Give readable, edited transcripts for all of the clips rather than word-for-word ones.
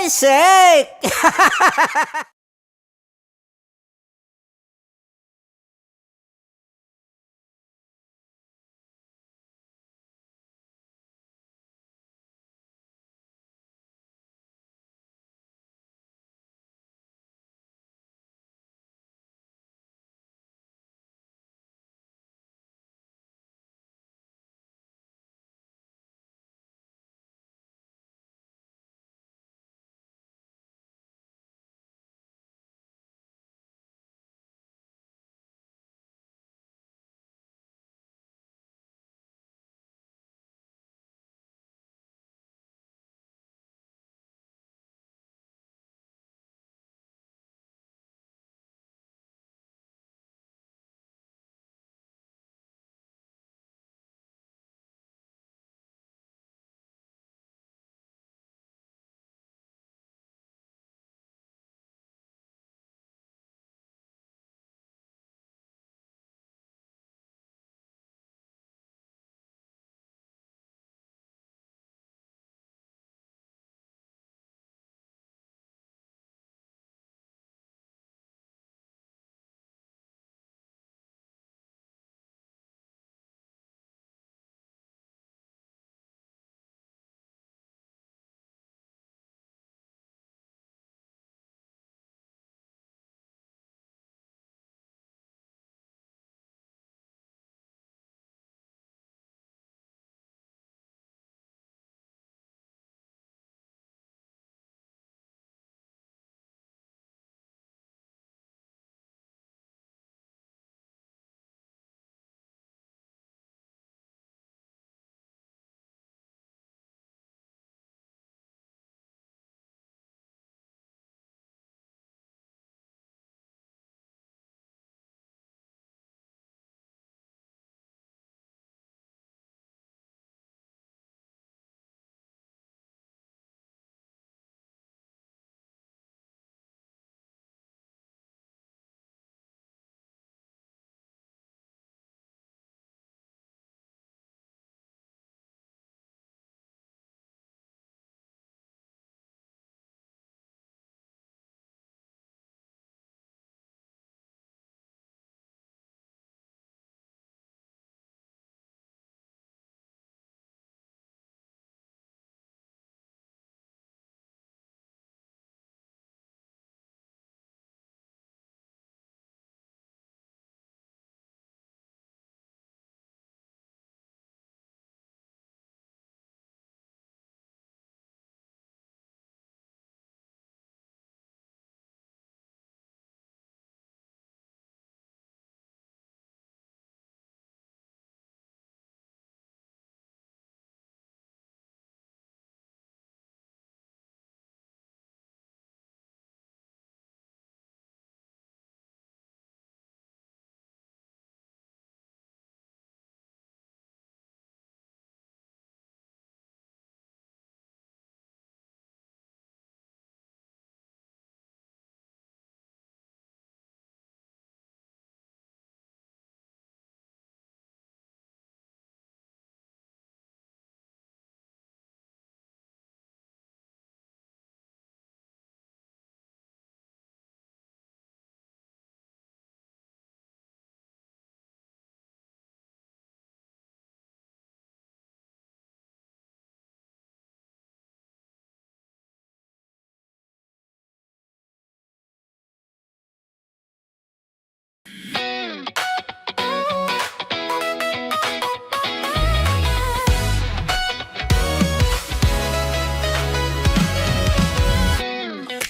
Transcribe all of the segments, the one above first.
Ay, shake!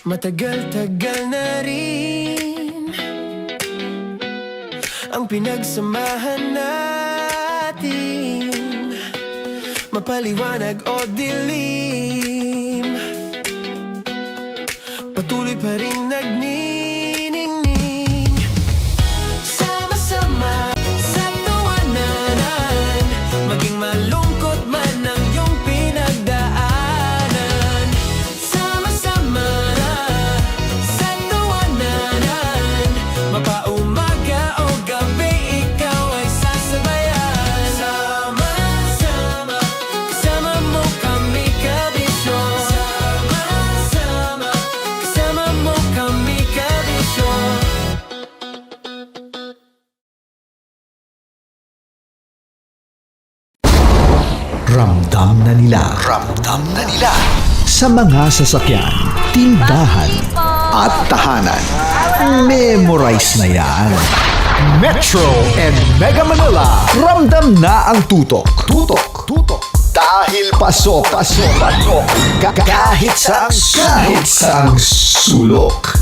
Matagal-tagal na rin ang pinagsamahan natin, mapaliwanag o dilim, patuloy pa rin nagniningning. Sama-sama sa tawanan, maging malungkot man ang iyong pinagdaanan. Sama-sama sa tawanan, mapaumaga o gabi, ikaw ay sasabayan. Sama-sama, kasama mo kami kabisyon. Sama-sama Ramdam na nila. Ramdam na nila. Sa mga sasakyan, tindahan, at tahanan. Memorize na yan. Metro and Mega Manila. Ramdam na ang tutok. Tutok. Tutok. Dahil pasok. Kahit saang sulok.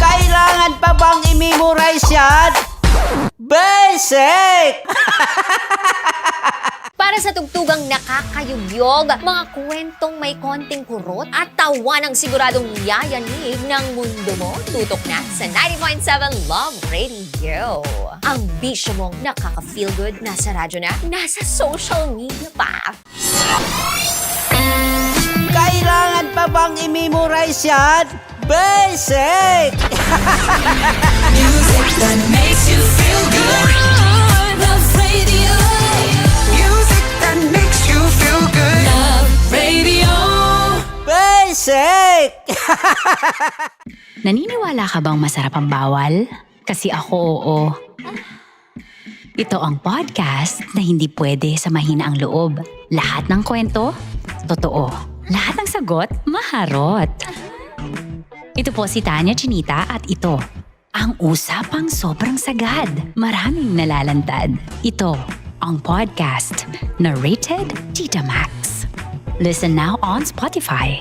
Kailangan pa bang i-memorize yan? Basic! Para sa tugtugang nakakayugyog, mga kwentong may konting kurot at tawa ng siguradong yayanig ng mundo mo, tutok na sa 90.7 Love Radio. Ang bisyo mong nakaka-feel good, nasa radyo na, nasa social media pa. Kailangan pa bang i-memorize yan? Basic! Music that makes you feel good. Love Radio. Music that makes you feel good. Love Radio. Basic! Naniniwala ka bang masarap ang bawal? Kasi ako oo. Ito ang podcast na hindi pwede samahin ang loob. Lahat ng kwento, totoo. Lahat ng sagot, maharot. Ito po si Tanya Chinita at ito, ang usapang sobrang sagad. Maraming nalalantad. Ito, ang podcast na rated Tita Max. Listen now on Spotify.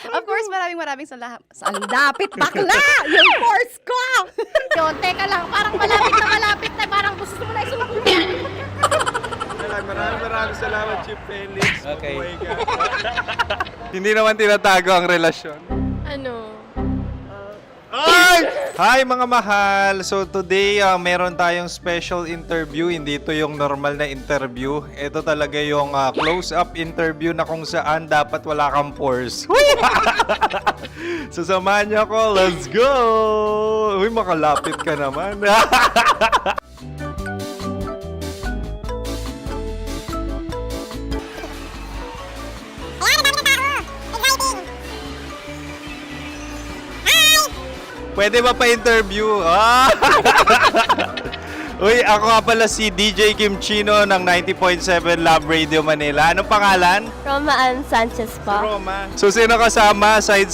Of course, maraming salamat. Ang lapit bakla! Yung force ko! Yun, teka lang, parang malapit na, parang gusto mo na isumakunin. Maraming salamat, Chief Felix. Okay. Oh my God. Hindi naman tinatago ang relasyon. Ano? Ay! Hi mga mahal! So today, meron tayong special interview. Hindi ito yung normal na interview. Ito talaga yung close-up interview na kung saan dapat wala kang pores. So samahan niyo ako. Let's go! Uy, makalapit ka naman. Pwede ba pa-interview? Ah! Uy, ako nga pala si DJ Kim Chino ng 90.7 Love Radio Manila. Anong pangalan? Roma Ann Sanchez po. Roma. So, sino kasama aside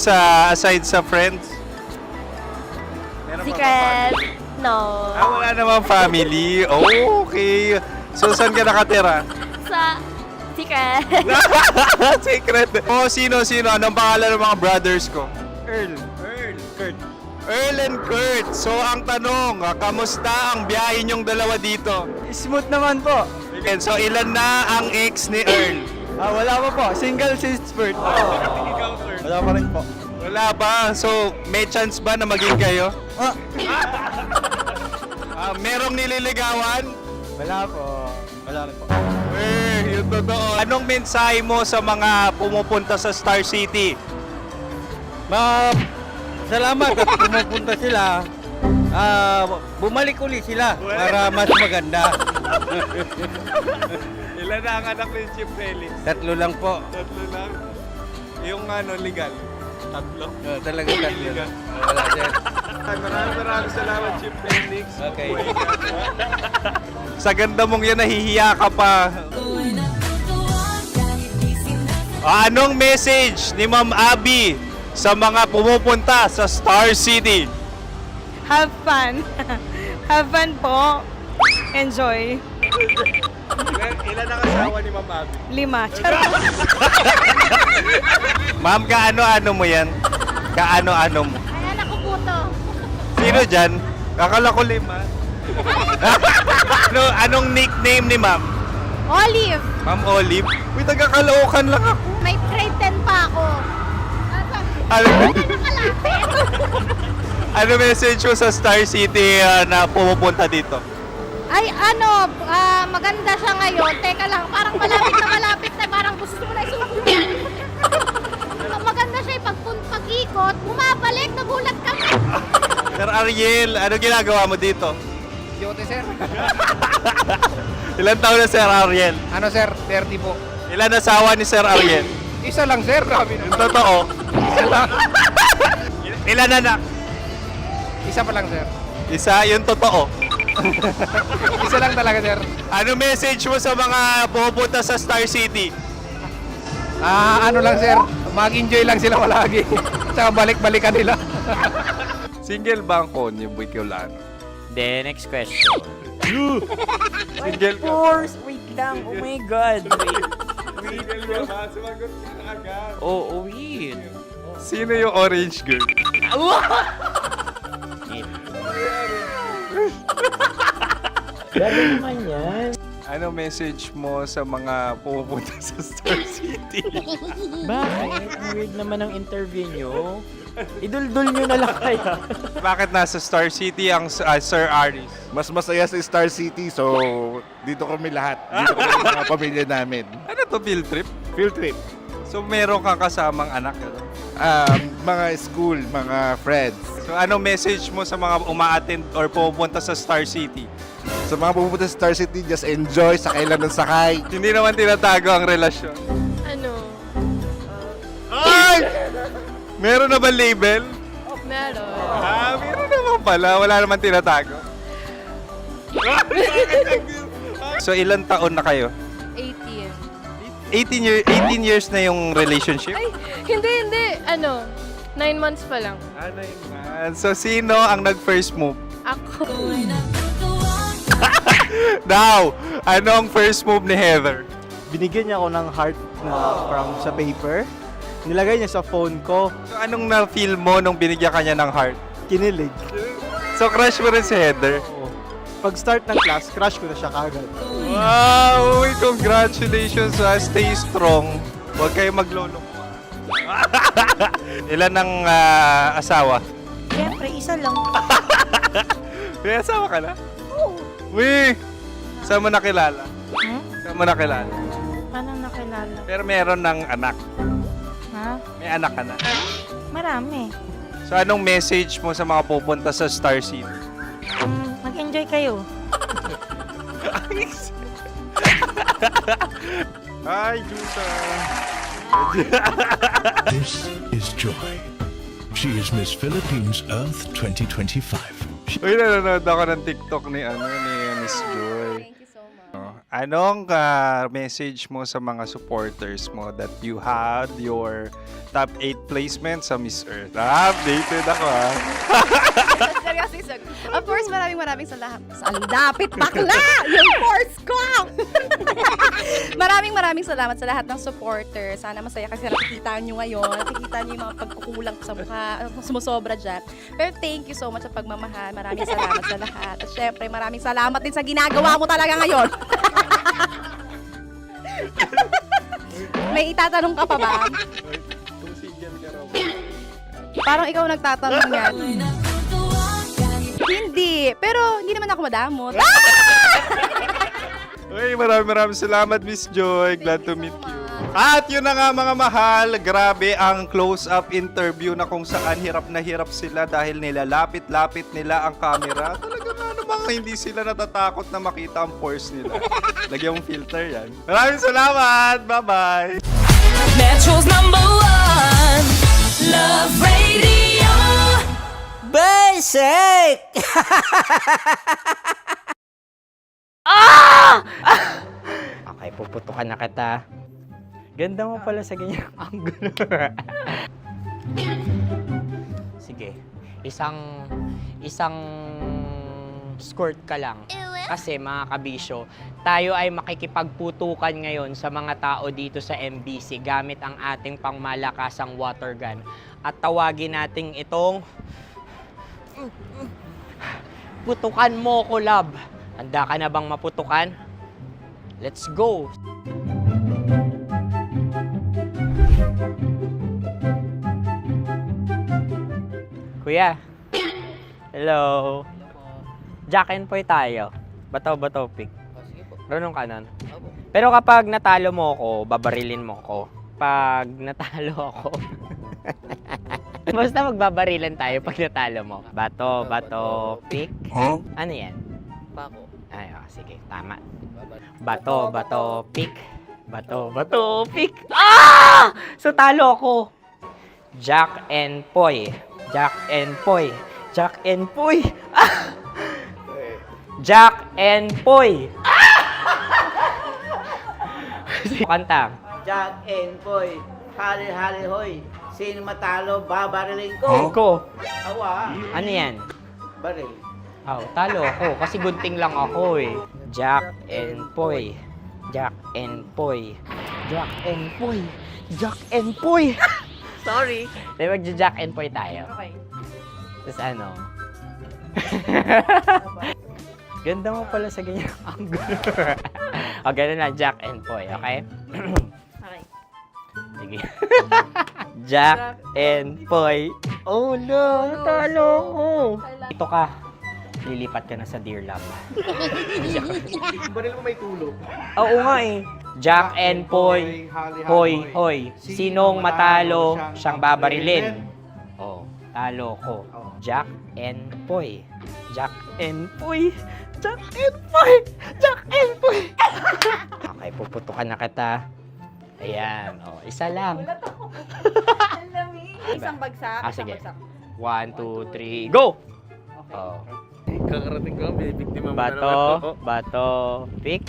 sa friends? Meron pa ba Secret. family? No. Wala namang family. Oh, okay. So, saan ka nakatira? Sa Secret. Secret. Oh, sino? Anong pangalan ng mga brothers ko? Earl, Kurt. Earl and Kurt. So, ang tanong, kamusta ang biyahe niyong dalawa dito? Smooth naman po. And so, ilan na ang ex ni Earl? Wala pa po. Single since birth. Ikaw, Kurt. Wala pa rin po. Wala pa. So, may chance ba na maging kayo? Merong nililigawan? Wala po. Wala rin po. Yung totoo. Anong mensahe mo sa mga pumupunta sa Star City? Salamat at pumupunta sila. Bumalik uli sila para mas maganda. Ilan na ang anak ni Chief Felix? 3 lang po. 3 lang. Yung legal? 3? Talaga 3 Legal. lang. Wala sir. Maraming salamat, Chief Felix. Okay. Oh my God. Sa ganda mong yan, nahihiya ka pa. Anong message ni Ma'am Abby sa mga pumupunta sa Star City? Have fun. Have fun po. Enjoy. Ilan ang asawa ni Ma'am Abby? 5. Charot. Ma'am, kaano-ano mo yan? Kaano-ano mo? Ay, anak ko po to. Sino dyan? Kakala ko 5. Anong nickname ni Ma'am? Olive, Ma'am Olive? Uy, taga-Caloocan lang ako. may grade 10 pa ako. Ano, Nakalapit. ano message mo sa Star City na pumupunta dito? Ay, maganda siya ngayon. Teka lang, parang malapit na, parang gusto mo na isumakunin. Maganda siya pag-ikot, bumabalik, nagulat kami. Sir Ariel, ano ginagawa mo dito? Yote sir. Ilan taon na Sir Ariel? Ano sir? 30 po. Ilan asawa ni Sir Ariel? Isa lang sir. Grabe Yung totoo. Isa lang. Ilan anak? Isa pa lang sir. Isa, yung totoo. Isa lang talaga, sir. Ano message mo sa mga pupunta sa Star City? Ano lang, sir. Mag-enjoy lang sila palagi. Tsaka balik-balikan nila. Single ba ang Konyo Bicolano? Then, next question. Single ka? course, wait lang. Oh my God. Single ka ba? Sumagot ka na agad. Oh, wait. Sino yung orange girl? Gano'n naman yan. Ano message mo sa mga pupunta sa Star City? Bakit? Ang weird naman ang interview nyo. Idul-dul nyo na lang kaya. Bakit nasa Star City ang Sir Aris? Mas masaya sa Star City, so dito kami lahat. Dito kami mga pamilya namin. Ano to, field trip? Field trip. So meron kang kasamang anak? Ano? Mga school, mga friends. So ano message mo sa mga uma-attend or pupunta sa Star City? Sa mga pupunta sa Star City, just enjoy, sakay lang ng sakay. Hindi naman tinatago ang relasyon. Ano? Ay! Meron na ba label? Meron. Meron naman pala. Wala naman tinatago. So ilang taon na kayo? 18. 18 years na yung relationship? Ay, hindi. 9 months pa lang. Ano yun, man? So sino ang nag-first move? Ako. Now, ano ang first move ni Heather? Binigyan niya ako ng heart na from sa paper. Nilagay niya sa phone ko. So anong na-feel mo nung binigyan kanya ng heart? Kinilig. So crush mo rin si Heather? Pag start ng class, crush ko na siya kagad. Wow! Uy, congratulations! Stay strong. Huwag kayo maglolo. Ilan ang asawa? Siyempre, isa lang. May asawa ka na? Oo. Uy! Saan mo nakilala? Saan mo nakilala? Paano nakilala? Pero meron ng anak. Ha? May anak ka na. Marami. So anong message mo sa mga pupunta sa Star City? Mag-enjoy kayo. Hi, Juta! This is Joy. She is Miss Philippines Earth 2025. Uy, nanonood ako ng TikTok ni Miss Joy. Thank you so much. Anong message mo sa mga supporters mo that you had your top 8 placement sa Miss Earth? Updated ako Seryoso, of course, maraming salamat. Ang lapit bakla! Yung course ko! maraming salamat sa lahat ng supporters. Sana masaya kasi nakikita nyo ngayon. Nakikita nyo yung mga pagkukulang ko sa mukha. Sumusobra dyan. Pero thank you so much sa pagmamahal. Maraming salamat sa lahat. At syempre, maraming salamat din sa ginagawa mo talaga ngayon. May itatanong ka pa ba? Parang ikaw nagtatanong yan. Hindi. Pero hindi naman ako madamot. Uy, maraming salamat, Miss Joy. Glad to meet you. At yun na nga mga mahal, grabe ang close-up interview na kung saan hirap na hirap sila dahil nilalapit-lapit nila ang camera. Talaga ano bang hindi sila natatakot na makita ang pores nila. Lagyan mong filter yan. Maraming salamat! Bye-bye! Metro's #1 Love Radio. Basic! Okay, puputukan na kita. Ganda mo pala sa ganyang angulo. Sige, isang skirt ka lang. Kasi mga kabisyo, tayo ay makikipagputukan ngayon sa mga tao dito sa MBC gamit ang ating pangmalakasang water gun. At tawagin natin itong putukan mo ko, love. Handa ka na bang maputukan? Let's go! Kuya. Hello. Jack and Poy tayo. Bato-bato pick. Runong ka nun. Pero kapag natalo mo ako, babarilin mo ako. Pag natalo ako, basta magbabarilan tayo pag natalo mo. Bato, pick. Huh? Ano yan? Bako. Ay, sige, tama. Bato, pick. Bato, pick. Ah! So talo ako. Jack and Poy. Jack and Poy. Ah! Jack and Poy. Kanta. Jack and Poy, hali-hali hoy. Sino matalo, babariling ko. Ko. Awa, Ano yan? baril. Oh, talo ako kasi gunting lang ako eh. Jack and Poy. Jack and Poy. Jack and Poy. Jack and Poy. Sorry. Di ba Jack and Poy tayo? Okay. Tapos ano? Ganda mo pala sa ganyan angulo. O, ganun na, Jack and Poy, okay? Okay. Sige. Jack and Poy. Oh no, talo ko. Ito ka. Lilipat ka na sa Dear Love. Baril mo may tulog. Oo nga eh. Jack and Poy. Hoy, hoy. Sinong matalo, siyang babarilin. Oh, talo ko. Jack and Poy. Jack and Poy. Jack and Poy. Jack and Poy. Okay, puputukan na kita. Ayan. Oh, isa lang. Isang bagsak. Sige. 1, 2, 3, go! Oh. Kakarating ko, binibiktima mo Bato, pick.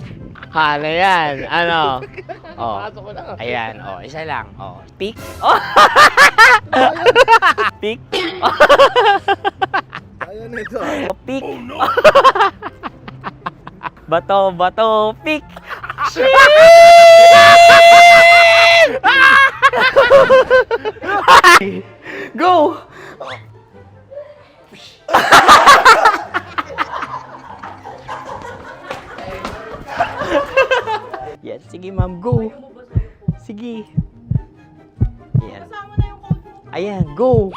Ano yan? Ano? Oh. Pasok ko na. Ayan, oh, isa lang. Oh, pick. Oh. Pick. Ayaw na ito. Oh, pick. Bato, pick. Go! Yan, sige ma'am, go. Sige. Yan. Ayan, go.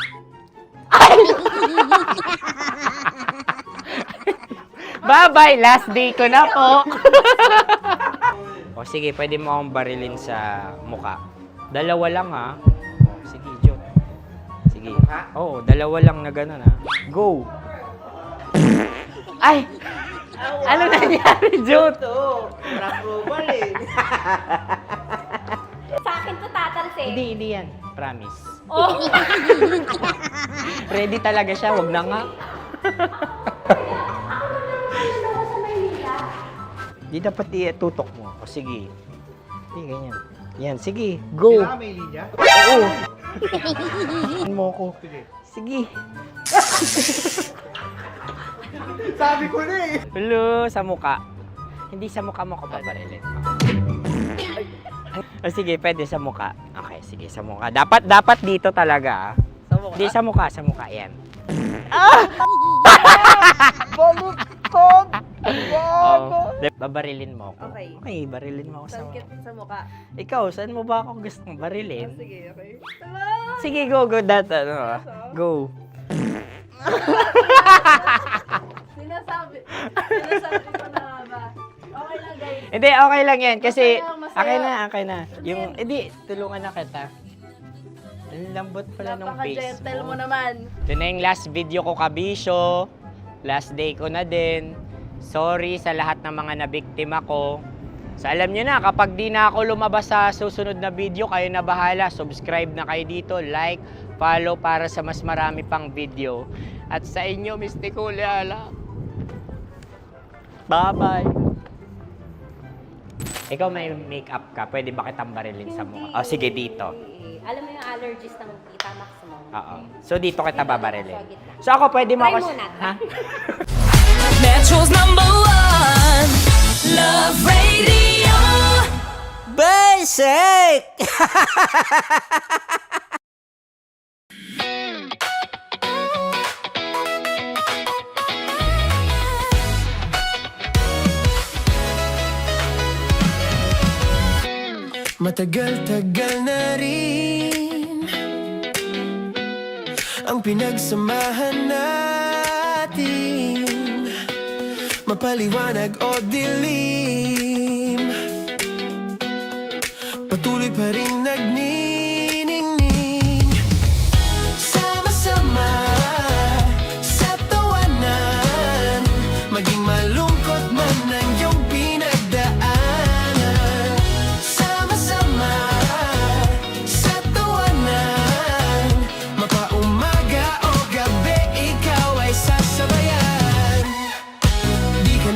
Bye-bye, last day ko na po. O sige, pwede mo akong barilin sa muka. Dalawa lang ha. O, sige, Jot. Sige. Oo, dalawa lang na gano'n ha. Go. Ay! Ano nangyari, Jot? Approval eh. Sa akin to tatalsik. Hindi yan. Promise. Oh. Ready talaga siya, wag na nga. Di dapat tutok mo. O sige. Sige, ganyan. Yan, sige. Go. Kailangan may linya? Oo. Mo ko. Sige. Sabi ko na eh. Hello, sa muka. Hindi sa muka mo ko paparilin. O sige, pwede sa muka. Okay, sige, sa muka. Dapat dito talaga. Sa mukha? Hindi, sa muka, yan. Baluktot! Oh, babarilin mo ako. Okay. Okay, barilin mo ako sa muka. Sa mukha. Ikaw, saan mo ba ako gustong barilin? Sige, okay. Sige, go, go. Sinasabi ko na ba? Okay lang, guys. Hindi, okay lang yan. Kasi, Masaya, masaya. okay na. Yung, hindi, tulungan na kita. Ang lambot pala nung face Napaka-gentle mo mo. naman. Ito na yung last video ko, kabisyo. Last day ko na din. Sorry sa lahat ng mga nabiktima ko. So alam nyo na, kapag di na ako lumabas sa susunod na video, kayo na bahala. Subscribe na kayo dito, like, follow para sa mas marami pang video. At sa inyo, Mistiko Leala. Bye-bye. Ikaw may makeup ka, pwede ba kitang barilin sa mukha? O sige, dito. Alam mo yung allergies ng Tita Max mo? Oo. So dito kita babarilin. So ako pwede mo Try ako... muna. Ha? Metro's #1 Love Radio. Basic! Matagal-tagal na rin ang pinagsamahan natin, mapaliwanag o dilim, patuloy pa rin nagniningning. Sama-sama sa tawanan, maging malungkot man ang iyong pinagdaanan. Sama-sama sa tawanan, mapaumaga o gabi, ikaw ay sasabayan. Di ka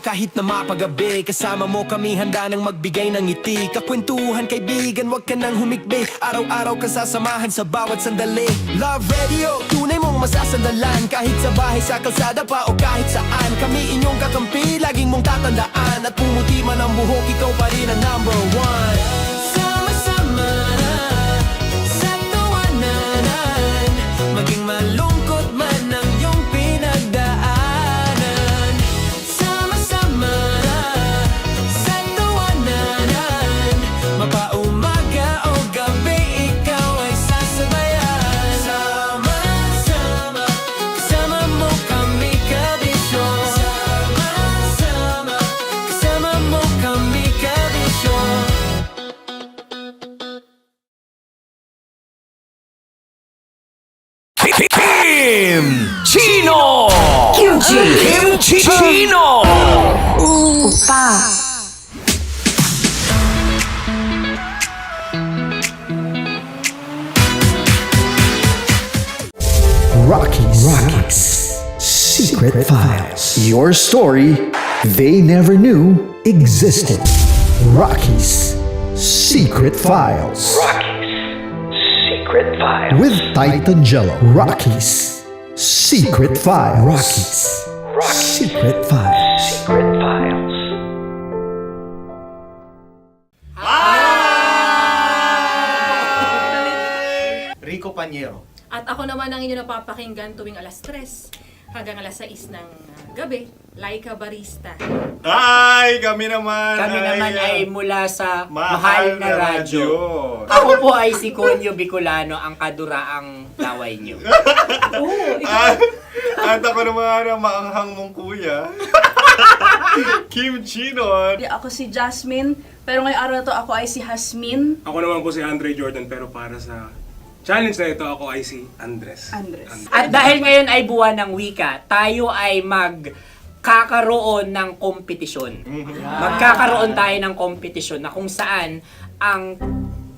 kahit na mapagabi. Kasama mo kami handa nang magbigay ng ngiti. Kakwentuhan kaibigan, wag ka nang humikbi. Araw-araw ka sasamahan sa bawat sandali. Love Radio, tunay mong masasandalan. Kahit sa bahay, sa kalsada pa o kahit saan. Kami inyong kakampi, laging mong tatandaan. At pumuti man ang buhok, ikaw pa rin ang number one. Sama-sama na sa tawanan, maging malungkot man ang iyong pinagdaanan. Sama-sama na sa tawanan, mapaumaga o gabi, ikaw ay sasabayan. Sama-sama, kasama mo kami kabisyon. Sama-sama, kasama mo kami kabisyon. Kim Chino! Kim Chino! Rocky's Secret Files. Your story they never knew existed. Rocky's Secret Files. With Titan Jello. Rocky's Secret Files. Rocky's Secret Files. Rico Panyero. At ako naman ang inyo napapakinggan tuwing alas 3 hanggang alas 6 ng gabi, Laika Barista. Ay, kami naman. Kami naman ay mula sa Mahal na Radyo. Ako Ako po ay si Conyo Bicolano, ang kaduraang laway nyo. At ako naman ang maanghang mong kuya. Kim Chino. Ako si Jasmine, pero ngayong araw na to ako ay si Hasmin. Ako naman po si Andre Jordan, pero para sa challenge na ito, ako ay si Andres. At dahil ngayon ay buwan ng wika, tayo ay magkakaroon ng kompetisyon. Magkakaroon tayo ng kompetisyon na kung saan ang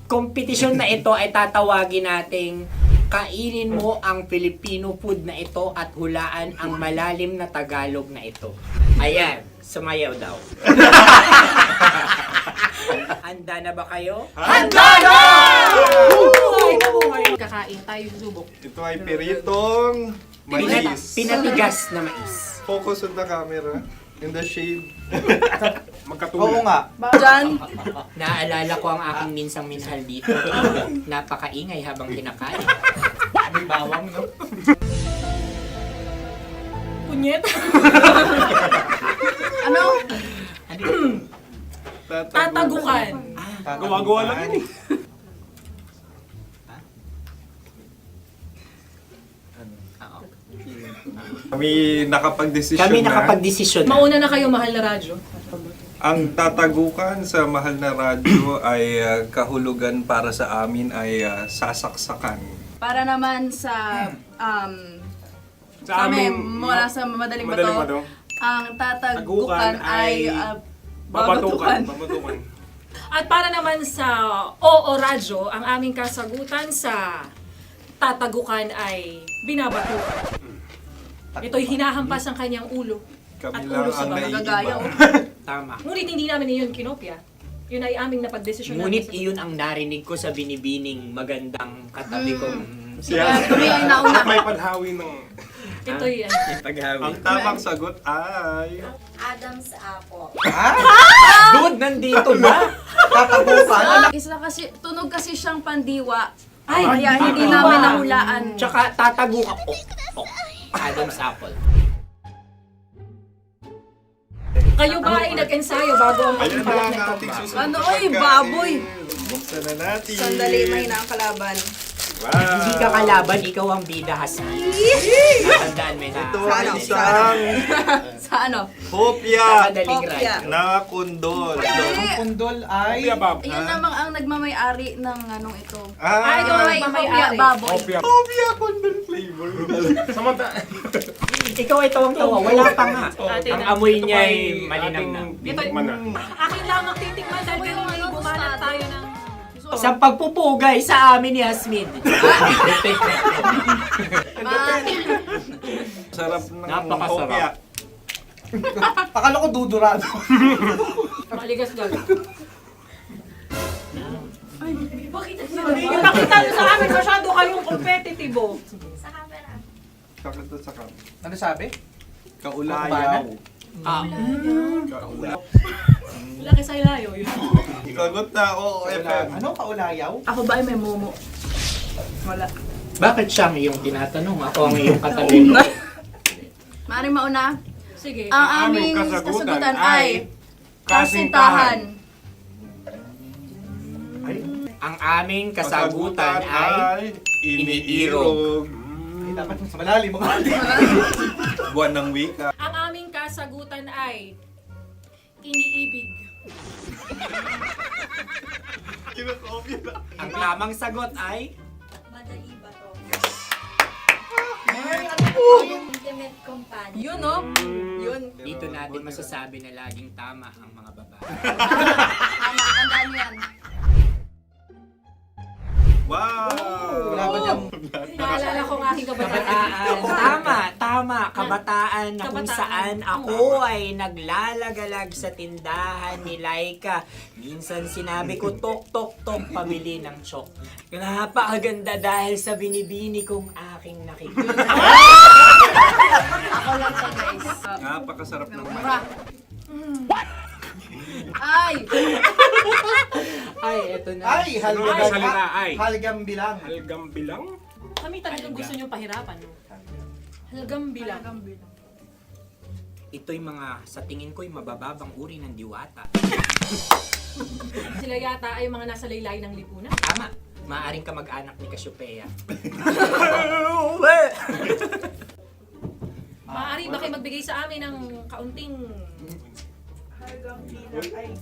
kompetisyon na ito ay tatawagin nating kainin mo ang Filipino food na ito at hulaan ang malalim na Tagalog na ito. Ayan, sumayaw daw. Handa na ba kayo? Handa na! Kakain tayo, subok. Ito ay piritong mais. Pinatigas na mais. Focus on the camera. In the shade. Oo nga. Diyan, Naalala ko ang aking minsang minahal dito. Napakaingay habang kinakain. May bawang, no? punyet. Ano? Tatagukan. Gawa-gawa lang yun eh. Kami nakapag-desisyon Kami na. nakapag-desisyon na. Mauna na kayo, Mahal na Radyo. Ang tatagukan sa Mahal na Radyo ay kahulugan para sa amin ay sasaksakan. Para naman sa Sa amin, amin, mula sa madaling Madaling bato, bato. ang tatagukan Tagukan ay Babatukan. babatukan. At para naman sa Oo Radyo, ang aming kasagutan sa tatagukan ay binabatukan. Ito'y hinahampas ang kanyang ulo. Kami At lang ulo sa ang mga gagaya. naiiba. Tama. Ngunit hindi namin iyon kinopya. Yun ay aming napagdesisyon Ngunit sa- iyon ang narinig ko sa binibining magandang katabi kong Kami ay nauna. May panhawi ng... Ito'y paghawi. Ang tamang sagot ay... Adam's apple. Dude, nandito ba? Isa kasi, tunog kasi siyang pandiwa. Ay, kaya hindi namin nahulaan. Tsaka tatago ka. Adam's apple. Kayo ba ay nag-ensayo bago ang Ayun na pagpalak ang na ito? ating susunod Ano, na oy, pagkain. baboy. Buksan na natin. Sandali, mahina ang kalaban. Wow. Hindi ka kalaban, ikaw ang bida, Hasmi. Natandaan mo na. Ito ay isang Sa ano? hopya Madaling Hopya. ride. na kundol. Pundol ay... Bab. Yun namang ang nagmamay-ari ng anong ito. Ah, ito may baboy. Opia. hopya kundol flavor. Samanta... Ikaw ay tawang-tawa, wala pa nga. Atin Ang na. amoy niya ay malinang na. Ito'y akin lamang titikman dahil kayo ay bumanat tayo ng... Sa pagpupugay sa amin ni Hasmin. Sarap ng Napakasarap. hopya. Akala ko dudurado. Maligas gal. Ay, bakit nyo sa amin masyado kayong competitive oh. Ano sabi? Kaulayaw. Laki sa ilayo yun. Sagot na, oo, FM. Ano kaulayaw? Ako ba ay may momo? Wala. Bakit siya ang iyong tinatanong? Ako ang iyong katanungan. Maring mauna. Sige. Ang aming kasagutan ay kasintahan. Ang aming kasagutan ay iniirog. Dapat sa malalim mga Buwan ng wika. Ang aming kasagutan ay iniibig. ang tamang sagot ay Yun, no? Yun. dito natin masasabi na laging tama ang mga babae. Tama, tandaan nyo yan. Wow! Wala ba dyan? Naalala ko ang aking kabataan. Tama. Kabataan na kung Kabataan. saan ako ay naglalagalag sa tindahan ni Laika. Minsan sinabi ko, tok, pamili ng chok. Napakaganda dahil sa binibini kong aking nakikita. Ako lang to, guys. Napakasarap ng Mura. Ay! Ay, eto na. Ay, halgam salita, ay. Halgam bilang. Halgam bilang? Kami talagang gusto nyo pahirapan, no? Halagang bilang. Ito'y mga, sa tingin ko'y mabababang uri ng diwata. Sila yata ay mga nasa laylay ng lipunan. Tama. Maaring ka mag-anak ni Cassiopeia. Maaari ba kayo magbigay sa amin ng kaunting...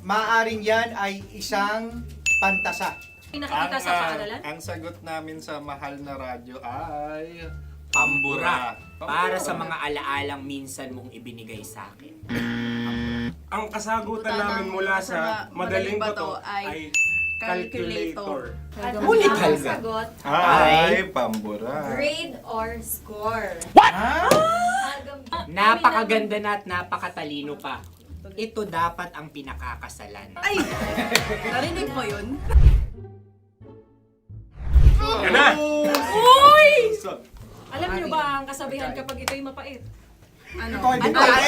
Maaring yan ay isang pantasa. Nakikita sa paaralan? Ang sagot namin sa mahal na radyo ay... Pambura. Para sa mga alaalang minsan mong ibinigay sa akin. Ang kasagutan namin mula sa madaling bato ay calculator. Ulit halga. Sagot, Ay, pambura. grade or score. Napakaganda na at napakatalino pa. Ito dapat ang pinakakasalan. Ay! Narinig mo yun? Yan na! Uy! Alam niyo ba ang kasabihan kapag ito'y mapait? Ano? Ito ay bigay.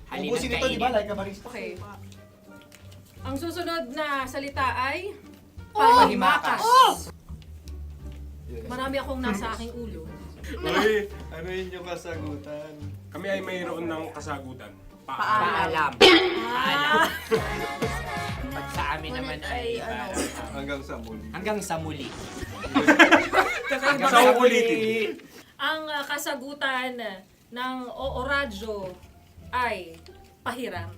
Halina't Ubusin ito, di ba? kainin. Like a barista. Okay. Ang susunod na salita ay... Panghimakas. Marami akong nasa aking ulo. Uy, ano yun yung kasagutan? Kami ay mayroon ng kasagutan. Paalam. Pag sa amin naman ay Hanggang sa muli. hanggang sa muli. Sa ulitin. Ang kasagutan ng Oo Radyo ay pahiram.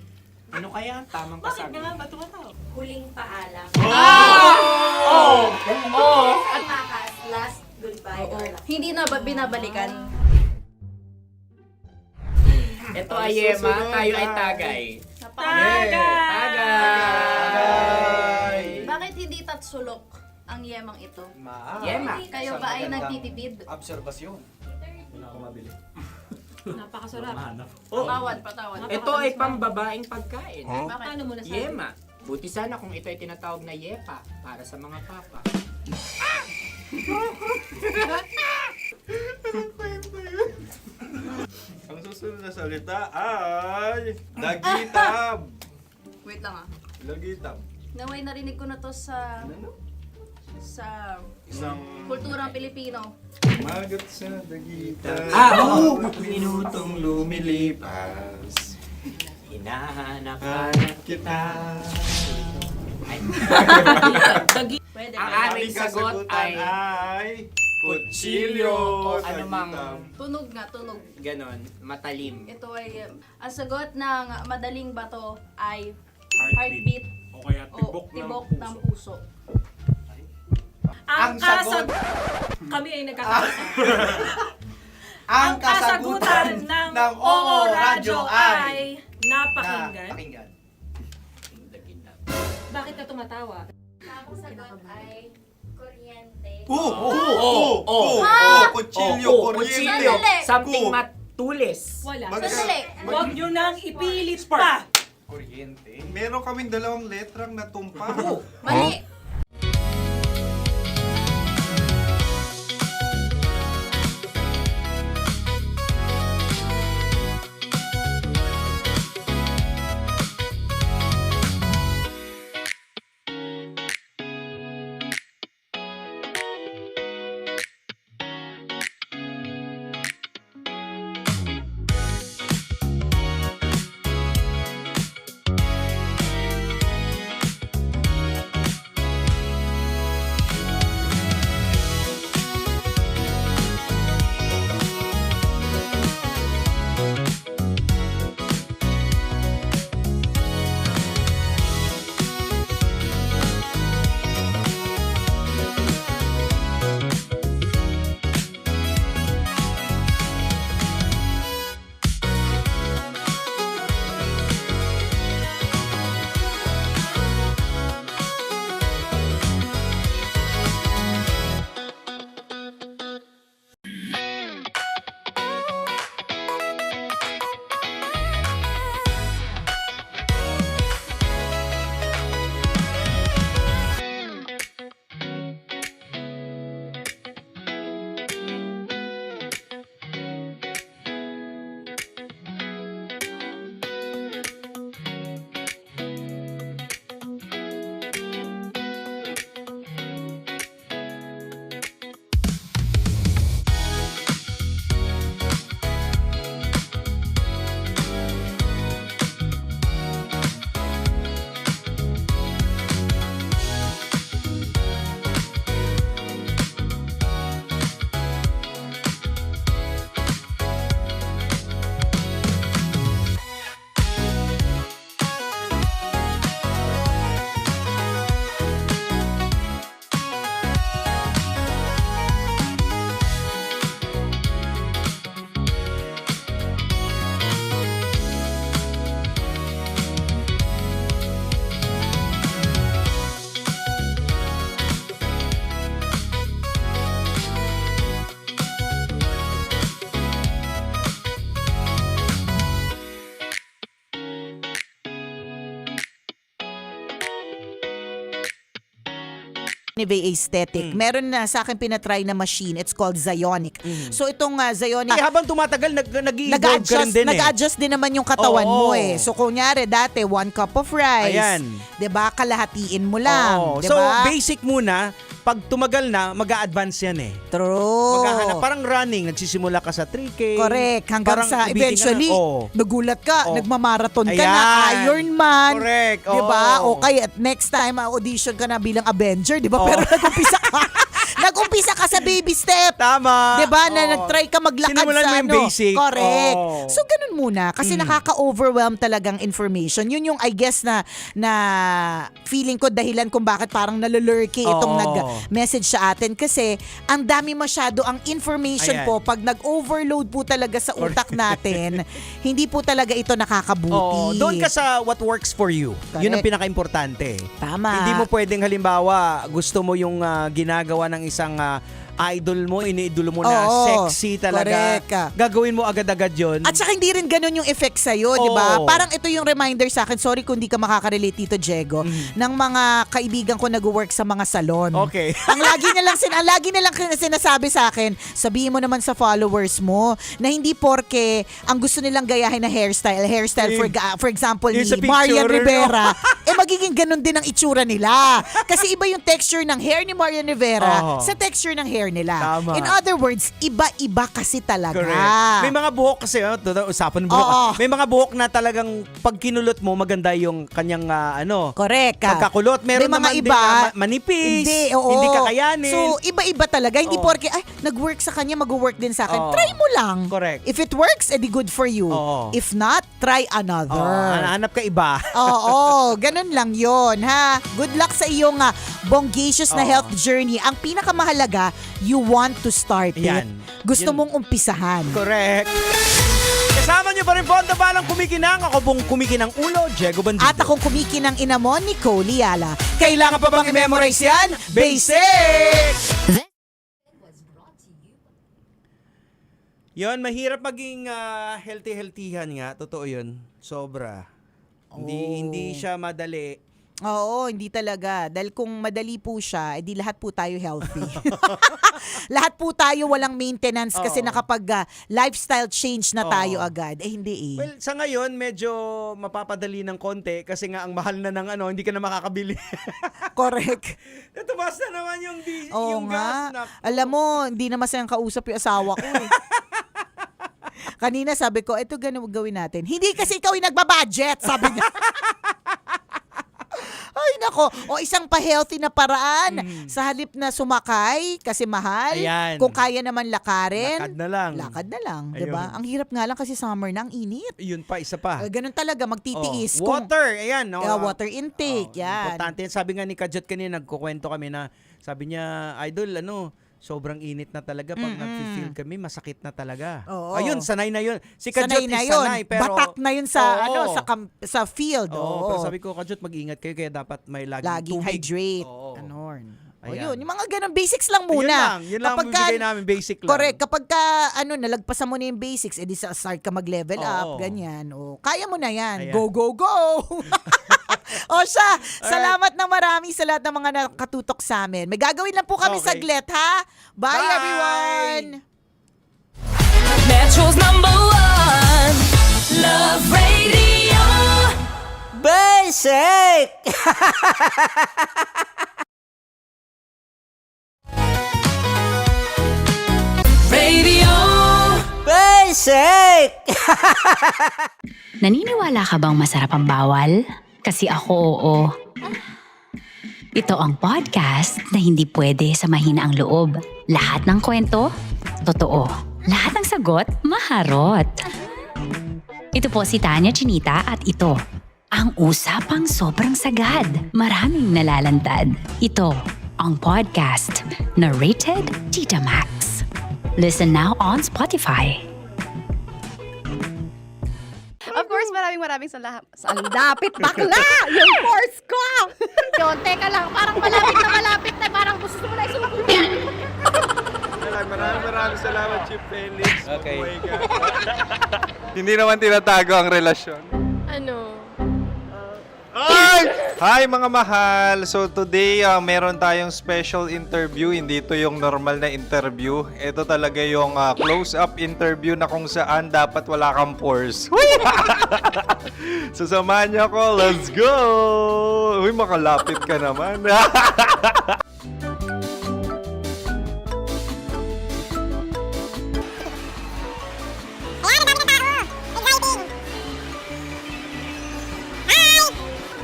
Ano kaya ang tamang kasagutan? ba tumataw? Huling paalam. At makas, last goodbye. Hindi na ba binabalikan? Ito ay Yema, tayo ay Tagay. Tagay! Bakit hindi tatsulok ang yemang ito? Yema. Kayo ba ay nagtitipid? Obserbasyon. Napakasarap. Patawad. Ito ay pambabaeng pagkain. Bakit? Paano mo nasabi? Yema. Buti sana kung ito ay tinatawag na yepa para sa mga papa. Ang susunod na salita ay... Dagitab! Wait lang ah. Dagitab. Naway narinig ko na to sa Isang... kulturang Pilipino. Magat sa dagitab. Oo! Minutong lumilipas. Hinahanap-hanap Kita. Pwede Ang ba? aming sagot ay kutsilyo. ano mang Tunog nga, tunog. ganon, matalim. Ito ay, ang sagot ng madaling bato ay Heartbeat. heartbeat O kaya o tibok tibok ng ng puso. puso. Ang Ang sagot. Kami ay nagkakasa. Ang kasagutan ng Oo Radyo ay napakinggan. pakinggan. Bakit ka tumatawa? Ang sagot ay kuryente. Kutsilyo, Oo, kuryente. kutsilyo. Sandali. Something Tulis. Wala. Sandali. Huwag nyo nang ipilit pa. Meron kaming 2 letrang natumpa. Mali. Nivea Aesthetic. Meron na sa akin pinatry na machine. It's called Zionic. So itong Zionic, Habang tumatagal, nag-i-evolve ka rin din nag-adjust din naman yung katawan Oo. mo eh. So kunyari dati 1 cup of rice. Ayan. 'Di ba? Kalahatiin mo lang, Oo. 'di So, ba? basic muna. Pag tumagal na, mag-a-advance yan eh. True. Maghahanap, parang running. Nagsisimula ka sa 3K. Correct. Hanggang Parang sa ibitin ka eventually, na, oo. nagulat ka, Oo. nagmamarathon ka Ayan. na, Ironman. Correct. 'Di ba? Oo. Okay, at next time audition ka na bilang Avenger, 'di ba? Oo. Pero nag-umpisa ka. Nag-umpisa ka sa baby step. Tama. 'Di ba? Na Oo. nag-try ka maglakad Sinimulan sa mo yung ano. basic. Correct. Oo. So ganun muna kasi nakaka-overwhelm talagang information. Yun yung I guess na feeling ko dahilan kung bakit parang nalulurky itong Oo. nag-message sa atin kasi ang dami masyado ang information Ayan. po pag nag-overload po talaga sa utak natin, hindi po talaga ito nakakabuti. Doon ka sa what works for you. Yun ang Correct. pinaka-importante. Tama. Hindi mo pwedeng halimbawa, gusto mo yung ginagawa ng isang idol mo, iniidolo mo na Oo, sexy talaga. correct. Gagawin mo agad-agad yun. At saka hindi rin ganun yung effect sa'yo, di ba? Oo. Parang ito yung reminder sa akin, sorry kung di ka makaka-relate dito, Diego, ng mga kaibigan ko nag-work sa mga salon. Okay. ang lagi nilang sinasabi sa akin, sabihin mo naman sa followers mo na hindi porke ang gusto nilang gayahin na hairstyle for example Yung ni sa picture, Marian no? Rivera, magiging ganun din ang itsura nila. Kasi iba yung texture ng hair ni Marian Rivera Oo. sa texture ng hair nila. Tama. In other words, iba-iba kasi talaga. Correct. May mga buhok kasi, usapan buhok. Oo. May mga buhok na talagang pag kinulot mo, maganda yung kanyang Correct. pagkakulot. Meron May mga naman iba, din na manipis, hindi, oo. hindi kakayanin. So, iba-iba talaga. Hindi Oo. porke, nag-work sa kanya, mag-work din sa akin. Oo. Try mo lang. Correct. If it works, edi good for you. Oo. If not, try another. Hanap ka iba. Oo, ganun lang yon ha. Good luck sa iyong bongacious na Oo. health journey. Ang pinakamahalaga, you want to start Yan. it. Gusto Yan. mong umpisahan. Correct. Kasama niyo pa rin po ang tabalang kumikinang. Ako pong kumikinang ulo, Diego Bandido. At akong kumikinang ina mo, Nicole Liala. Kailangan pa bang i-memorize yan? Basic! Yun, mahirap maging healthy-healthyhan nga. Totoo yun. Sobra. Hindi siya madali. Oo, hindi talaga. Dahil kung madali po siya, edi lahat po tayo healthy. Lahat po tayo walang maintenance kasi Oo. nakapag lifestyle change na tayo Oo. agad. Hindi eh. Well, sa ngayon, medyo mapapadali ng konti kasi nga ang mahal na ng hindi ka na makakabili. Correct. Tumaas na naman yung, Oo yung nga. gas. Alam mo, hindi na masayang kausap yung asawa ko eh. Kanina sabi ko, ito ganun gawin natin. Hindi kasi ikaw yung nagbabudget, sabi niya. Ay nako, o isang pa-healthy na paraan sa halip na sumakay kasi mahal. Ayan. Kung kaya naman lakarin, Lakad na lang. lakad na lang, Ayun. 'di ba? Ang hirap nga lang kasi summer na, ang init. Yun pa, isa pa. Ganun talaga magtitiis. Oh, water, ayan. No? Water intake, yan. Importante. Sabi nga ni Kajot kanina, nagkukwento kami na, sabi niya, idol, sobrang init na talaga. Pag nag-feel kami, masakit na talaga. Oo. Ayun, sanay na yun. Si Kajot Sanay na is yun. sanay. Pero, Batak na yun sa Oo. sa field. Oo, Oo. pero sabi ko, Kajot, mag-ingat kayo kaya dapat may laging Laging tubig. hydrate. Oo. Ganon. O Ayan. yun, yung mga ganun, basics lang muna. Yun lang Kapag bibigay namin, basic lang. Correct. Kapag ka, nalagpasan mo na yung basics, edi start ka mag-level up, ganyan. O, kaya mo na yan. Ayan. Go, go, go! O siya, salamat na marami sa lahat ng mga nakatutok sa amin. May gagawin lang po kami Okay. saglit, ha? Bye, Bye! everyone! Metro's number one. Love Radio. Basic! Radio. Basic! Naniniwala ka bang masarap ang bawal? Kasi ako oo. Ito ang podcast na hindi pwede sa mahina ang loob. Lahat ng kwento, totoo. Lahat ng sagot, maharot. Ito po si Tanya Chinita at ito, ang usapang sobrang sagad. Maraming nalalantad. Ito, ang podcast na Rated Tita Max. Listen now on Spotify. Of course, maraming salamat. Ang lapit bakla! Yung course ko! Yun, teka lang, parang malapit na, parang gusto mo na isulat. Maraming salamat, Chief Felix. Okay. Oh my God. Hindi naman tinatago ang relasyon. Ano? Ay! Hi mga mahal! So today, meron tayong special interview. Hindi ito yung normal na interview. Ito talaga yung close-up interview na kung saan dapat wala kang pores. So samahan niyo ako. Let's go! Uy, makalapit ka naman.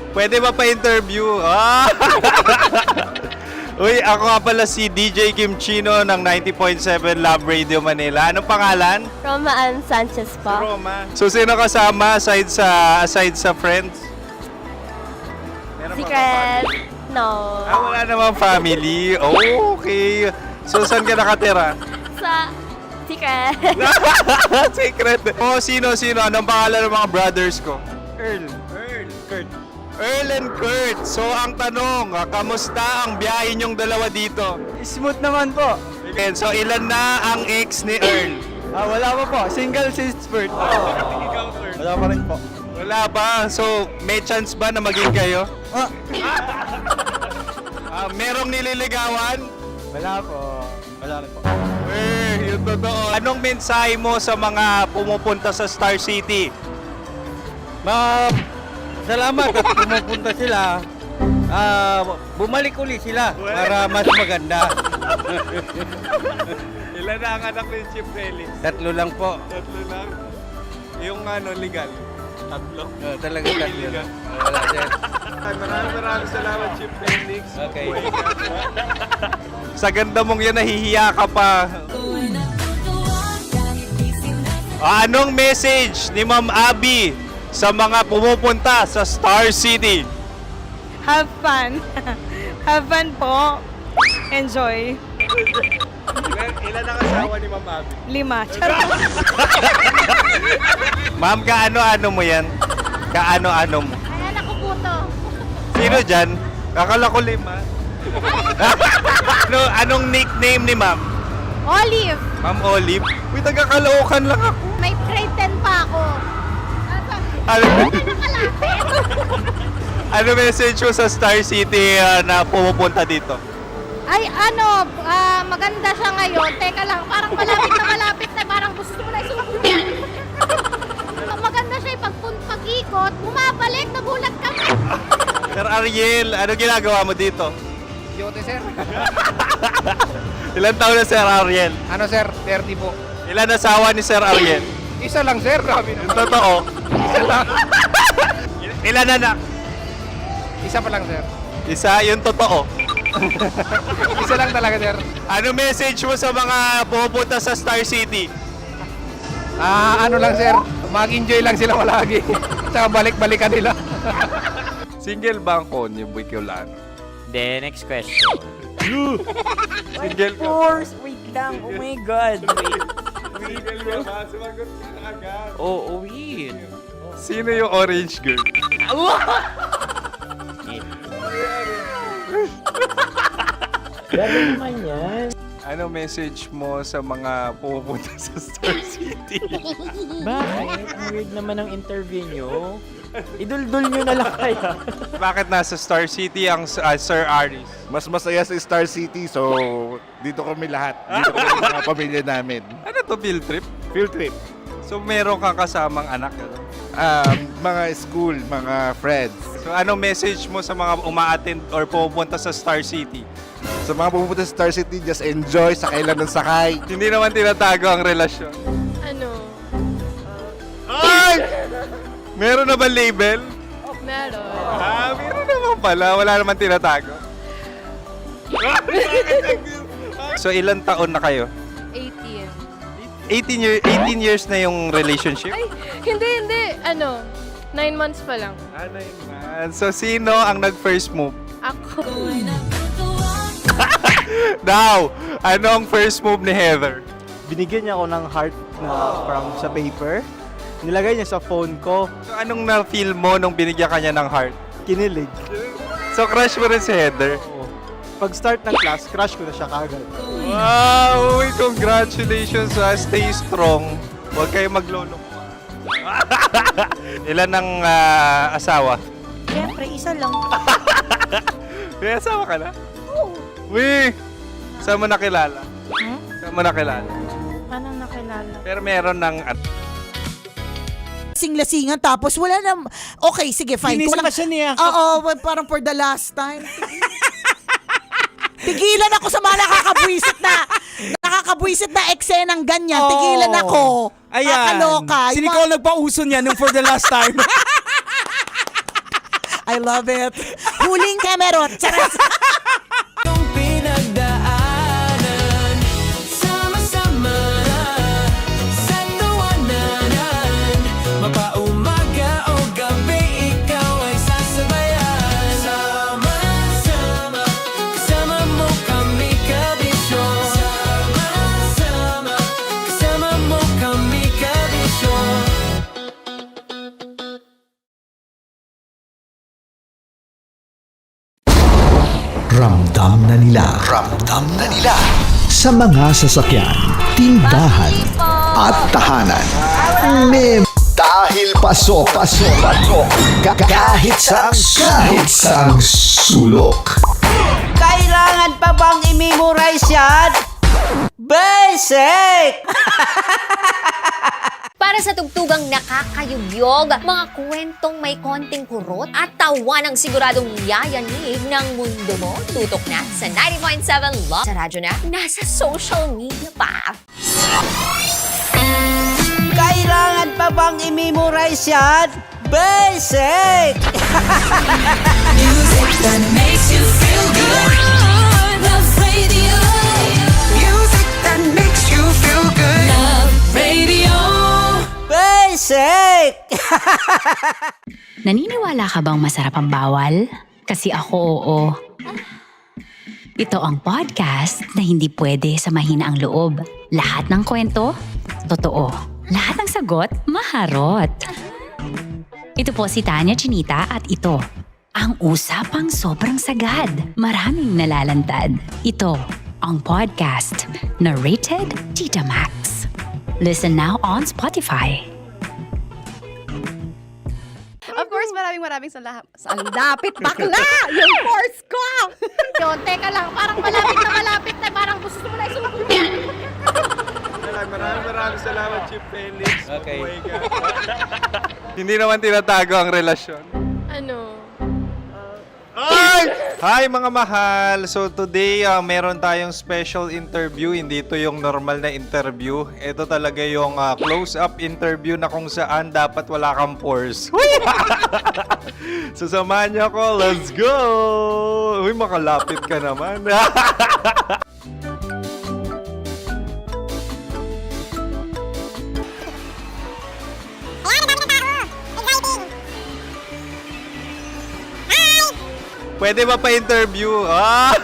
Pwede ba pa-interview? Uy, ako nga pala si DJ Kim Chino ng 90.7 Love Radio Manila. Anong pangalan? Roma Ann Sanchez po. Roma. So, sino kasama aside sa friends? Meron ba Secret. No. wala namang family. Oh, okay. So, saan ka nakatira? Sa Secret. Secret. Oh, sino? Anong pangalan ng mga brothers ko? Earl, Kurt. Earl and Kurt. So, ang tanong, kamusta ang biyahe niyong dalawa dito? Smooth naman po. Okay, so ilan na ang ex ni Earl? Wala pa po. Single since birth. Wala pa rin po. Wala ba? So, may chance ba na maging kayo? Merong nililigawan? Wala po. Wala rin po. Yung totoo. Anong mensahe mo sa mga pumupunta sa Star City? Salamat at pumupunta sila. Bumalik uli sila para mas maganda. Ilan na ang anak ni Chief Felix? 3 lang po. 3 lang. Yung legal? 3? Talaga 3 lang. Wala sir. Maraming salamat, Chief Felix. Okay. Sa ganda mong yan, nahihiya ka pa. Anong message ni Ma'am Abby sa mga pumupunta sa Star City? Have fun. Have fun po. Enjoy. Ilan ang asawa ni Ma'am Abby? 5. Charot. Ma'am, kaano-ano mo yan? Kaano-ano mo? Ayan ako po to. Sino dyan? Kakala ko 5. Anong nickname ni Ma'am? Olive. Ma'am Olive. Uy, taga-Caloocan lang ako. May grade 10 pa ako. Ano, Nakalapit. ano message mo sa Star City na pumupunta dito? Ay, maganda siya ngayon. Teka lang, parang malapit na, parang gusto mo na isuot. Maganda siya pag-ikot, bumabalik, nagulat kami. Sir Ariel, ano ginagawa mo dito? Yote, sir. Ilan taon na Sir Ariel? Ano, sir? 30 po. Ilan asawa ni Sir Ariel? Isa lang, sir. Grabe Yung totoo. Isa lang. Ilan anak? Isa pa lang, sir. Isa, yung totoo. Isa lang talaga, sir. Ano message mo sa mga pupunta sa Star City? Ano lang, sir. Mag-enjoy lang sila palagi. Tsaka balik-balikan nila. Single ba ang konyo, Bicolano? Then, next question. Single ka. Wait lang. Oh my God. Single ka ba? Sumagot ka na agad. Oh, wait. Sino yung orange girl? Gano'n naman yan. Ano message mo sa mga pupunta sa Star City? Bakit? Ang weird naman ang interview nyo. Idul-dul nyo na lang kaya. Bakit nasa Star City ang Sir Aris? Mas masaya sa Star City, so dito kami lahat. Dito kami mga pamilya namin. Ano to, field trip? Field trip. So meron kang kasamang anak? Ano? Mga school, mga friends. So ano message mo sa mga uma-attend or pupunta sa Star City? Sa mga pupunta sa Star City, just enjoy, sakay lang ng sakay. Hindi naman tinatago ang relasyon. Ano? Ay! Meron na ba label? Meron. Meron naman pala. Wala naman tinatago. So ilan taon na kayo? 18. 18 years na yung relationship? Ay, hindi. 9 months pa lang. 9 months. So sino ang nag-first move? Ako. Now, ano ang first move ni Heather? Binigyan niya ako ng heart na from sa paper. Nilagay niya sa phone ko. So anong na-feel mo nung binigyan kanya ng heart? Kinilig. So crush mo rin si Heather? Pag start ng class, crush ko na siya kagad. Wow! Uy, congratulations! Stay strong. Huwag kayo maglolo. Ilan ang asawa? Siyempre, isa lang. May asawa ka na? Oo. Uy! Saan mo nakilala? Saan mo nakilala? Anong nakilala? Pero meron ng... Lasing-lasingan tapos wala na. Okay, sige, fine. Ginising Walang- pa siya niya. Oo, parang for the last time. Tigilan ako sa mga nakakabwisit na eksenang ganyan. Tigilan ako. Ayan. Nakakaloka. Si Yung Nicole nagpauso niya nung for the last time. I love it. Huling Cameron. Charot. Yung pinagdaanan, sama-sama sa tawanan, mapaumaga o gabi, ikaw ay sasabayan. Sama-sama, kasama mo kami kabisyon. Sama-sama, kasama mo kami kabisyon. Ramdam na nila sa mga sasakyan, tindahan at tahanan. Dahil paso-paso kahit sa sulok. Kailangan pa bang i-memorize yan? Basic! Para sa tugtugang nakakayugyog, mga kwentong may konting kurot at tawa ng siguradong yayanig ng mundo mo, tutok na sa 90.7 Love. Sa radyo na, nasa social media pa. Kailangan pa bang i-memorize yan? Basic! Music that makes you feel good. Love Radio. Music that makes you feel good. Love Radio. Basic! Naniniwala ka bang masarap ang bawal? Kasi ako oo. Ito ang podcast na hindi pwede sa mahina ang loob. Lahat ng kwento, totoo. Lahat ng sagot, maharot. Ito po si Tanya Chinita at ito, ang usapang sobrang sagad. Maraming nalalantad. Ito, ang ang podcast na Rated Tita Max. Listen now on Spotify. Of course, maraming lapit bakla! Yung course ko! Yun, teka lang, parang malapit na, parang gusto mo na isulat. Maraming salamat, Chief Felix. Okay. Buhay ka. Hindi naman tinatago ang relasyon. Ano? Ay! Hi mga mahal! So today, meron tayong special interview. Hindi ito yung normal na interview. Ito talaga yung close-up interview na kung saan dapat wala kang pores. So samahan niyo ako. Let's go! Uy, makalapit ka naman. Pwede ba pa-interview? Ah!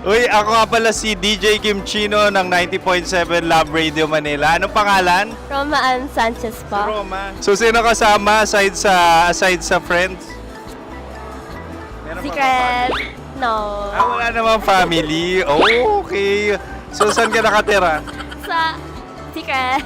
Uy, ako nga pala si DJ Kim Chino ng 90.7 Love Radio Manila. Anong pangalan? Roma Ann Sanchez po. Roma. So, sino kasama aside sa friends? Meron pa ba family? No. Wala namang family. Oh, okay. So, saan ka nakatira? Sa secret.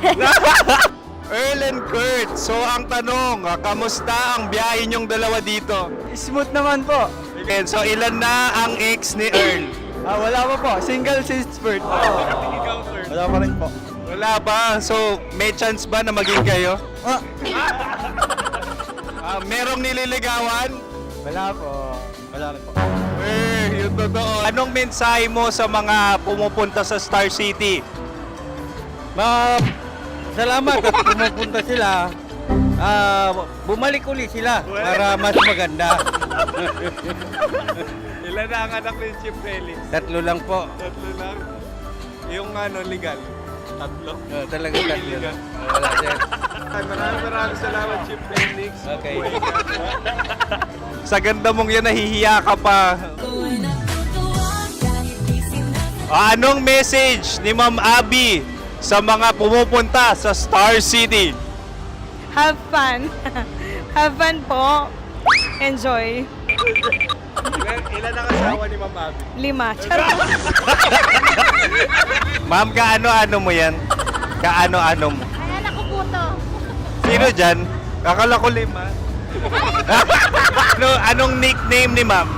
Earl and Kurt. So, ang tanong, kamusta ang biyahe niyong dalawa dito? Smooth naman po. Okay, so ilan na ang ex ni Earl? Wala pa po. Single since birth. Ikaw, Kurt? Wala pa rin po. Wala ba? So, may chance ba na maging kayo? Merong nililigawan? Wala po. Wala rin po. Yung totoo. Anong mensahe mo sa mga pumupunta sa Star City? Salamat at pumupunta sila. Bumalik uli sila para mas maganda. Ilan na ang anak ni Chief Felix? 3 lang po. 3 lang? Yung legal? 3? Talaga 3 lang. Wala sir. Maraming salamat, Chief Felix. Okay. Buhay ka. Sa ganda mong yan, nahihiya ka pa. Anong message ni Ma'am Abby sa mga pumupunta sa Star City? Have fun. Have fun po. Enjoy. Ilan ang asawa ni Ma'am Abby? 5. Ma'am, kaano-ano mo yan? Kaano-ano mo? Ay, anak ko po to. Sino dyan? Akala ko 5. Anong nickname ni Ma'am?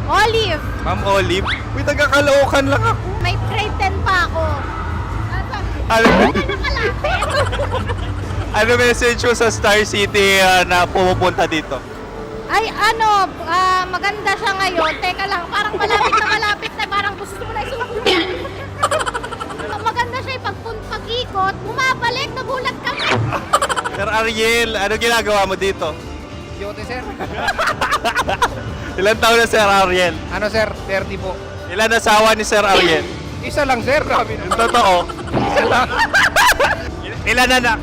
Olive. Ma'am Olive? Uy, taga-Caloocan lang ako. May grade 10 pa ako. Ano message mo sa Star City na pumupunta dito? Ay, maganda siya ngayon. Teka lang, parang malapit na, parang gusto mo na isulat. Maganda siya pag-ikot, bumabalik, nagulat ka. Sir Ariel, ano ginagawa mo dito? Yote sir. Ilan taon na Sir Ariel? Ano sir? 30 po. Ilan asawa ni Sir Ariel? Isa lang sir. Grabe Yung totoo? Isa lang. Ilan anak?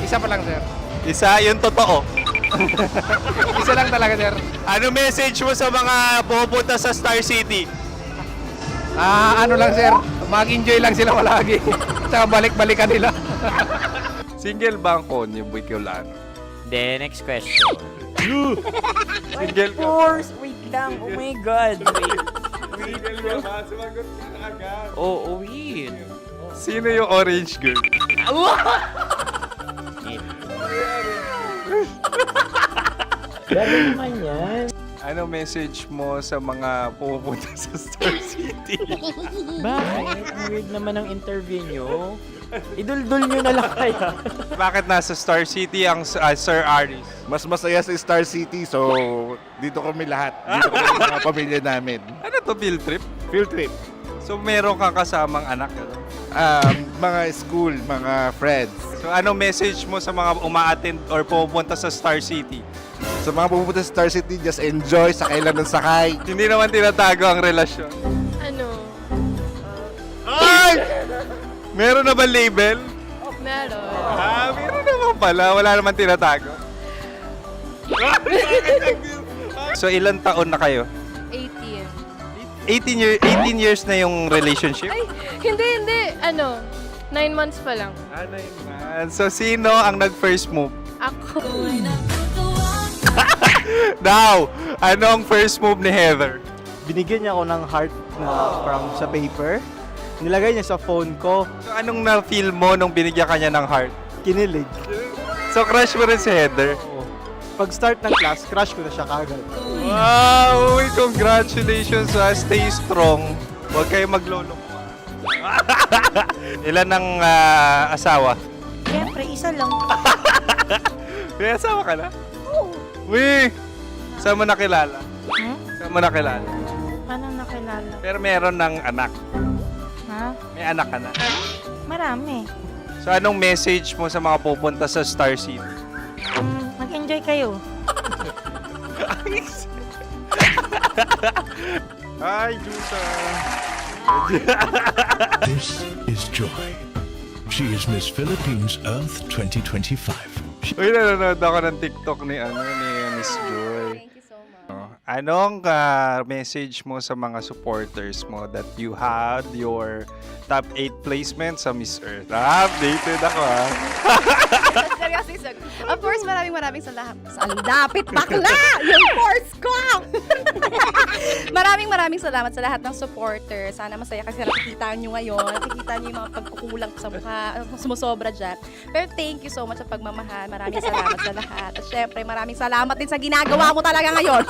Isa pa lang sir. Isa, yung totoo. Isa lang talaga sir. Ano message mo sa mga pumupunta sa Star City? Ano lang sir. Mag-enjoy lang sila palagi. Tsaka balik-balikan nila. Single ba ang konyo, Boy Kiolano? Then, next question. Single ka? Wait lang. Oh my God. Single ka ba? Sumagot ka na agad. Oh, wait. Sino yung orange girl? Grabe naman yan. Ano message mo sa mga pumupunta sa Star City? Bakit? Ang weird naman ang interview nyo. Idul-dul nyo na lang kaya. Bakit nasa Star City ang Sir Aris? Mas masaya sa Star City, so dito kami lahat. Dito kami mga pamilya namin. Ano to, field trip? Field trip. So meron kang kasamang anak? Ano? Mga school, mga friends. So anong message mo sa mga uma-attend or pumupunta sa Star City? Sa mga pupunta sa Star City, just enjoy, sakay lang ng sakay. Hindi naman tinatago ang relasyon. Ano? Ay! Meron na ba label? Meron. Meron naman pala. Wala naman tinatago. So ilan taon na kayo? 18. 18 years na yung relationship? Ay, hindi. 9 months pa lang. 9 months. So sino ang nag-first move? Ako. Now, anong first move ni Heather? Binigyan niya ako ng heart na from sa paper. Nilagay niya sa phone ko. So, anong na-feel mo nung binigyan ka niya ng heart? Kinilig. So, crush mo rin si Heather? Pag start ng class, crush ko na siya kagad. Wow! Uy, congratulations ha. Stay strong. Huwag kayo maglolo. Ilan ang asawa? Siyempre, isa lang. May asawa ka na? Oo. Uy! Saan mo nakilala? Saan mo nakilala? Paano nakilala? Pero meron ng anak. Ha? May anak ka na. Marami. So, anong message mo sa mga pupunta sa Star City? Mag-enjoy kayo. Hi, Jusa! This is Joy. She is Miss Philippines Earth 2025. Uy, nanonood ako ng TikTok ni Miss Joy. Thank you so much. Anong message mo sa mga supporters mo that you had your top 8 placement sa Miss Earth? Updated ako ha. Of course, maraming salamat. Lapit bakla! Yung course ko! maraming salamat sa lahat ng supporters. Sana masaya kasi nakikita nyo ngayon. Nakikita nyo yung mga pagkukulang sa mukha, sumusobra dyan. Pero thank you so much sa pagmamahal. Maraming salamat sa lahat. At syempre, maraming salamat din sa ginagawa mo talaga ngayon.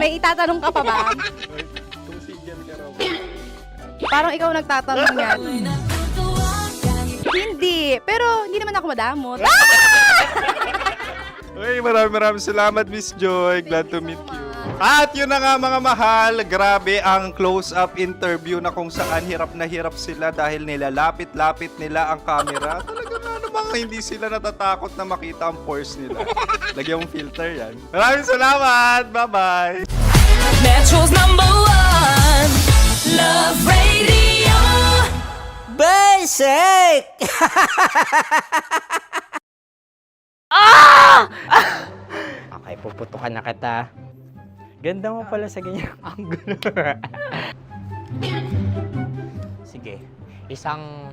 May itatanong ka pa ba? Parang ikaw nagtatanong yan. Hindi. Pero hindi naman ako madamot. Uy, maraming salamat, Miss Joy. Glad to meet you. At yun na nga mga mahal, grabe ang close-up interview na kung saan hirap na hirap sila dahil nilalapit-lapit nila ang camera. Talaga nga namang hindi sila natatakot na makita ang pores nila. Lagyan mong filter yan. Maraming salamat! Bye-bye! Metro's #1 Love Radio. Basic! Okay, puputukan na kita. Ganda mo pala sa ganyang angulo. Sige, isang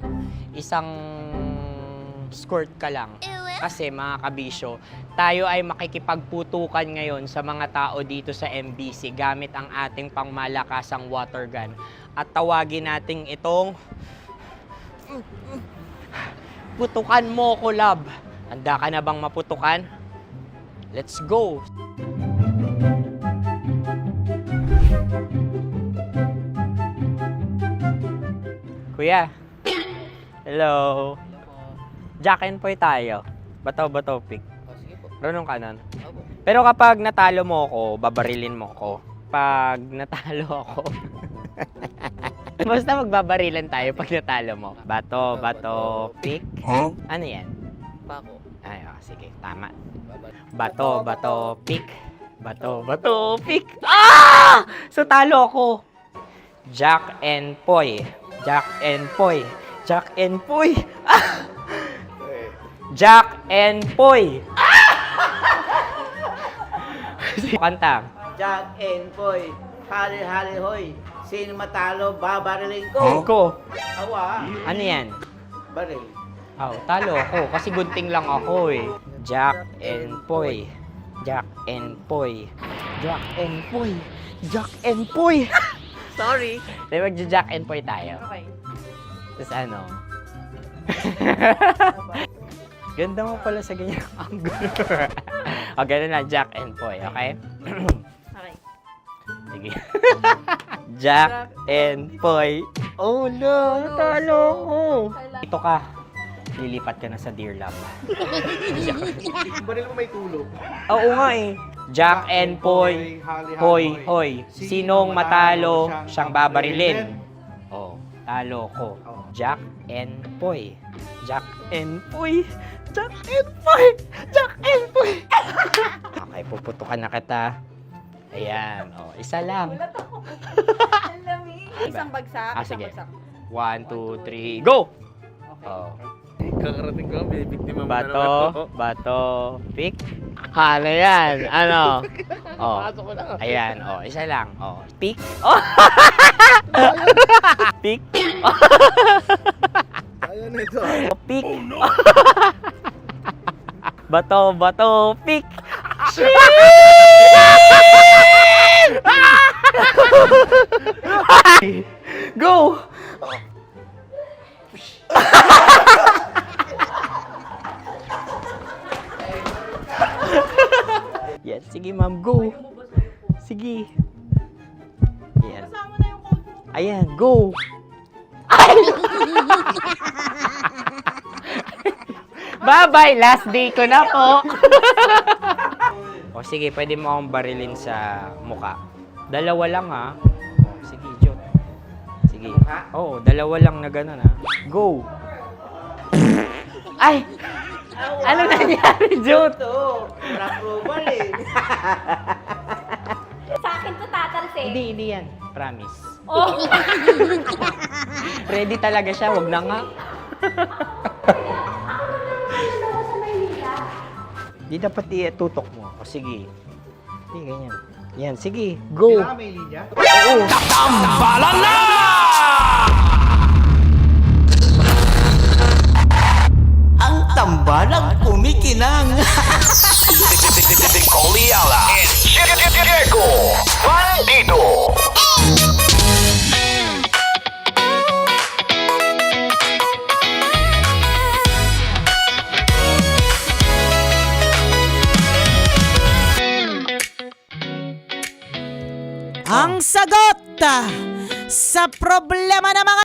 skirt ka lang. Kasi mga kabisyo, tayo ay makikipagputukan ngayon sa mga tao dito sa MBC gamit ang ating pangmalakasang water gun. At tawagin natin itong putukan mo ko, love. Handa ka na bang maputukan? Let's go! Kuya. Hello. Jack and Poy tayo. Bato-bato pick. Sige po. Runong kanan. Opo. Pero kapag natalo mo ako, babarilin mo ako. Pag natalo ako, basta magbabarilan tayo pag natalo mo. Bato, pick. Huh? Ano yan? Pako. Ay, sige, tama. Bato, pick. Bato, pick. Ah! So, talo ako. Jack and Poy. Jack and Poy. Jack and Poy. Ah! Jack and Poy. Kanta. Jack and Poy, hali-hali hoy. Sino matalo, babariling ko. Ko. Awa, Ano yan? baril. Oh, talo ako kasi gunting lang ako eh. Jack and Poy. Jack and Poy. Jack and Poy. Jack and Poy. Sorry. Di magja-Jack and Poy tayo. Okay. Tapos ano? Ganda mo pala sa ganyang angulo. O, ganun lang, Jack and Poy, okay? Okay. Sige. Jack and Poy. Oh no, natalo ko. Ito ka. Lilipat ka na sa Dear Love. Baril mo may tulog. Oo nga eh. Jack and Poy. Hoy, hoy. Sinong matalo, siyang babarilin. Oh, talo ko. Jack and Poy. Jack and Poy. Jack and Poy. Jack and Poy. Okay, puputukan na kita. Ayan. Oh, isa lang. Isang bagsak. Ah, sige. 1, 2, 3, go! Oh. Kakarating ko, may biktima mo Bato, pick. Ano yan? Ano? Oh. Ayan, oh, isa lang. Oh, pick. Oh. Pick. Ayun ito. Pick. Bato, pick. Ayan, go! Ay! Bye-bye! Last day ko na po! O sige, pwede mo akong barilin sa muka. Dalawa lang ha. O, sige, Jot. Sige. Oo, dalawa lang na gano'n ha. Go! Ay! Ano nangyari, Jot? Sa akin to tatalsik. Hindi yan. Promise. Oh. Ready talaga siya, wag na nga. Di dapat i-tutok mo. O sige. Hindi, ganyan. Yan, sige. Go! may linya? Oo! Tambalan na! Ang tambalang kumikinang. Coliala and Diego Bandido. Ang sagot sa problema ng mga